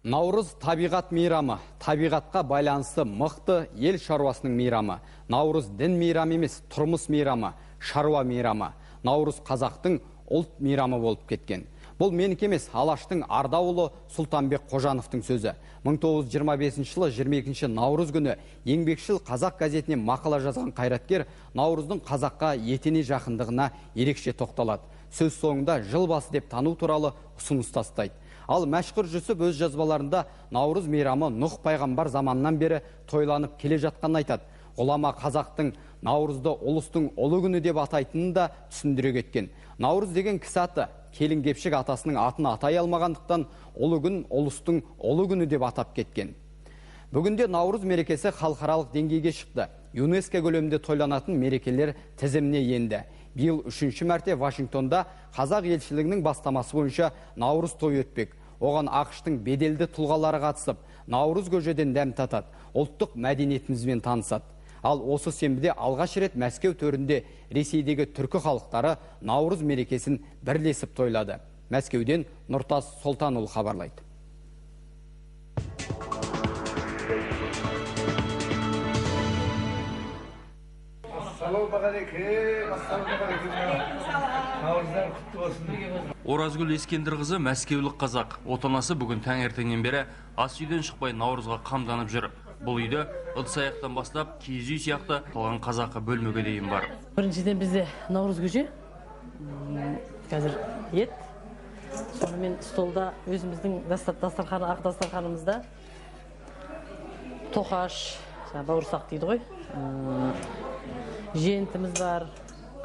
Наурыз табиғат мейрамы, табиғатқа байланысты мықты ел шаруасының мейрамы. Наурыз дін мейрамы емес, тұрмыс мейрамы, шаруа мейрамы. Наурыз қазақтың ұлт мейрамы болып кеткен. Бұл менікі емес, Алаштың Ардаулы Сұлтанбек Қожановтың сөзі. 1925 жылы 22 наурыз күні еңбекшіл қазақ газетіне мақала жазған қайраткер наурыздың қазаққа етене жақындығына ерекше тоқталады. Сөз соңында жыл басы деп тану туралы ұсыныс тастайды. Ал Мәшһүр Жүсіп өз жазбаларында наурыз мейрамы Нұх пайғамбар заманынан бері тойланып келе жатқанын айтады. Ғұлама қазақтың наурызды ұлыстың ұлы күні деп атайтынын да түсіндіре кеткен. Наурыз деген кісі аты, келін кепшік атасының атын атай алмағандықтан ұлы күн ұлыстың ұлы күні деп атап кеткен. Бүгінде наурыз мерекесі халықаралық деңгейге шықты. ЮНЕСКО көлемінде тойланатын мерекелер тізіміне енді. Биыл 3-ші мәрте Вашингтонда қазақ елшілігінің бастамасы бойынша наурыз той өтпек. Оған ақштың беделді тұлғалары қатысып, наурыз көжеден дәм татады, ұлттық мәдениетімізбен танысады. Ал осы сенбіде алғаш рет Мәскеу төрінде Ресейдегі түркі халықтары наурыз мерекесін бірлесіп тойлады. Мәскеуден Нұртас Солтанұлы хабарлайды. Оразгүл Ескендірқызы мәскеулік қазақ. Отанасы бүгін таңертеңнен бері ас үйден шықпай наурызға қамданып жүр. Бұл үйде ыдыс-аяқтан бастап киіз үй сияқты қалған қазақы бөлмеге дейін бар. Біріншіден бізде наурыз көже, қазір ет, сонымен столда өзіміздің ақ дастарханымызда тоқаш, бауырсақ дейді ғой, жентіміз бар,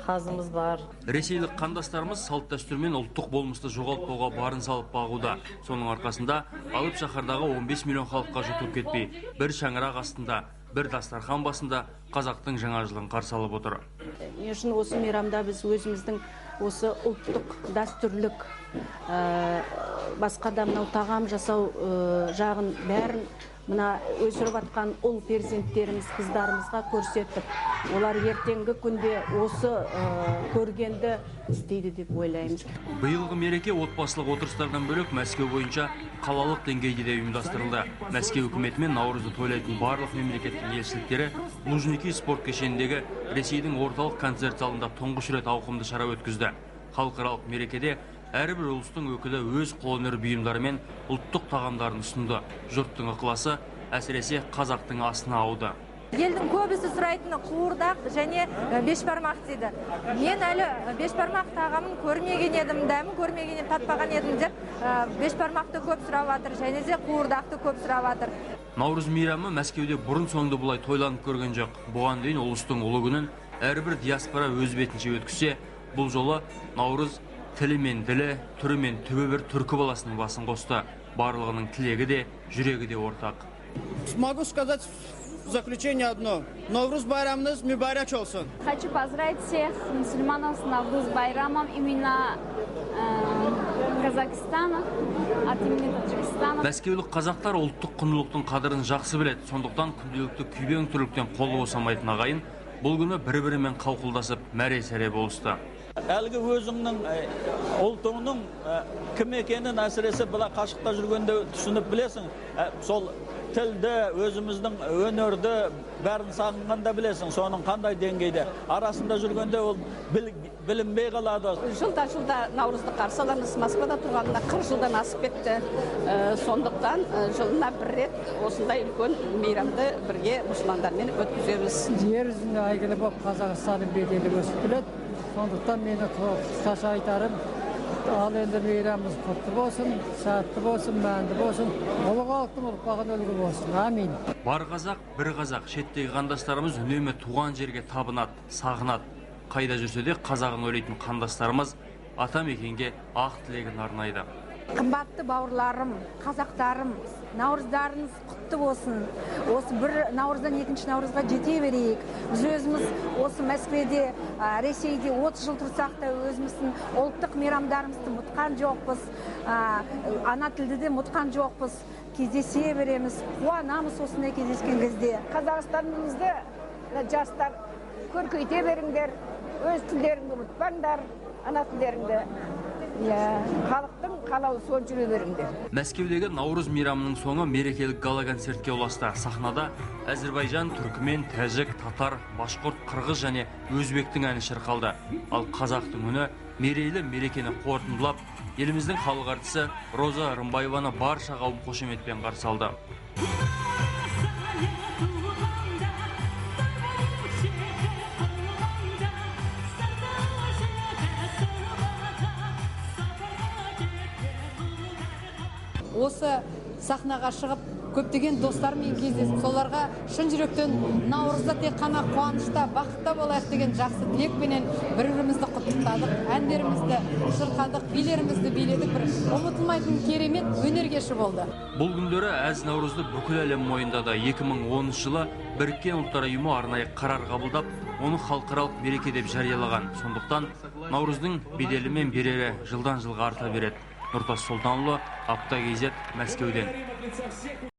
қазымыз бар. Ресейлік қандастарымыз салт дәстүрмен ұлттық болмысты жоғалтпауға барын салып бағуда. Соның арқасында алып шаһардағы 15 миллион халыққа жұтылып кетпей, бір шаңырақ астында, бір дастархан басында қазақтың жаңа жылын қарсы алып отыр. Мен үшін осы мейрамда біз өзіміздің осы ұлттық дәстүрлік басқа да мынау тағам жасау жағын бәрін мына өсіріп атқан ұл перзенттеріміз, қыздарымызға көрсетіп, олар ертеңгі күнде осы көргенді істейді деп ойлаймыз. Биылғы мереке отбасылық отырыстардан бөлек Мәскеу бойынша қалалық деңгейде де ұйымдастырылды. Мәскеу үкіметі мен наурызды тойлайтын барлық мемлекеттің елшіліктері Лужники спорт кешеніндегі Ресейдің орталық концерт залында тұңғыш рет ауқымды шара өткізді. Халықаралық мерекеде әрбір ұлыстың өкілі өз қолөнер бұйымдарымен ұлттық тағамдарын ұсынды. Жұрттың ықыласы әсіресе қазақтың асына ауды. Елдің көбісі сұрайтыны қуырдақ және бешбармақ дейді. Мен әлі бешбармақ тағамын көрмеген едім, дәмін көрмеген едім, татпаған едім деп, бешбармақты көп сұрап жатыр, және де қуырдақты көп сұрап жатыр. Наурыз мейрамы Мәскеуде бұрын соңды бұлай тойланып көрген жоқ. Бұған дейін ұлыстың ұлы күнін әрбір диаспора өз бетінше өткізсе, бұл жолы наурыз тілі мен ділі, түрі мен түбі бір түркі баласының басын қосты. Барлығының тілегі де, жүрегі де ортақ. Могу сказать в заключение одно. Наурыз байрамınız mübarek olsun. Хочу поздравить всех мусульманов с Наурыз байрамом именно Казахстана, от имени Таджикистана. Мәскеулік қазақтар ұлттық құндылықтың қадірін жақсы біледі. Сондықтан күнделікті күйбең тірліктен қолы босамайтын ағайын бұл күні бір-бірімен қауқылдасып мәре-сәре болысты. Әлгі өзіңнің ұлтыңның кім екенін әсіресе бұла қашықта жүргенде түсініп білесің. Сол тілді, өзіміздің өнерді бәрін сағынғанда білесің, соның қандай деңгейде. Арасында жүргенде ол білінбей қалады. Жылда наурызды қарсы аламыз. Москвада тұрғанына 40 жылдан асып кетті. Сондықтан жылына бір рет осындай үлкен мейрамды бірге мұсылмандармен өткіземіз. Жер жүзіне әйгілі болып Қазақстанның беделі өсіп келеді. Сондықтан мені қысқаша айтарым, ал енді мейрамымыз құтты болсын, сәтті болсын, мәнді болсын, ұлы халықтың ұрпағын үлгі болсын. Амин. Бар қазақ, бір қазақ, шеттегі қандастарымыз үнемі туған жерге табынады, сағынады. Қайда жүрсе де қазағын ойлайтын қандастарымыз атамекенге ақ тілегін арнайды. Қымбатты бауырларым, қазақтарым, наурыздарыңыз құтты болсын. Осы бір наурыздан екінші наурызға жете берейік. Біз өзіміз осы Мәскеуде, Ресейде 30 жыл тұрсақ та өзіміздің ұлттық мейрамдарымызды ұмытқан жоқпыз. Ана тілді де ұмытқан жоқпыз. Кездесе береміз, қуанамыз осындай кездескен кезде. Қазақстанымызды жастар көркейте беріңдер, өз тілдеріңді ұмытпаңдар, ана тілдеріңді. халықтың қалауы сол жүре беріңдер. Мәскеудегі Наурыз мейрамының соңы мерекелік гала-концертке ұласты. Сахнада Әзербайжан, түркімен, тәжік, татар, башқұрт, қырғыз және өзбектің әні шырқалды. Ал қазақтың үні мерейлі мерекені қорытындылап, еліміздің халық әртісі Роза Рымбаеваны барша қауым қошеметпен қарсы алды. Осы сахнаға шығып, көптеген достармен кездесіп, соларға шын жүректен Наурызда тек қана қуанышта, бақытта болайық деген жақсы тілекпенен бір-бірімізді құттықтадық, әндерімізді шырқадық, билерімізді биледік, бір ұмытылмайтын керемет өнер кеші болды. Бұл күндері әз Наурызды бүкіл әлем мойындады. 2010 жылы Біріккен ұлттар ұйымы арнайы қарар қабылдап, оны халықаралық мереке деп жариялаған. Сондықтан Наурыздың беделі мен берері жылдан жылға арта береді. Нұртас Сұлтанұлы, Апта-KZ, Мәскеуден.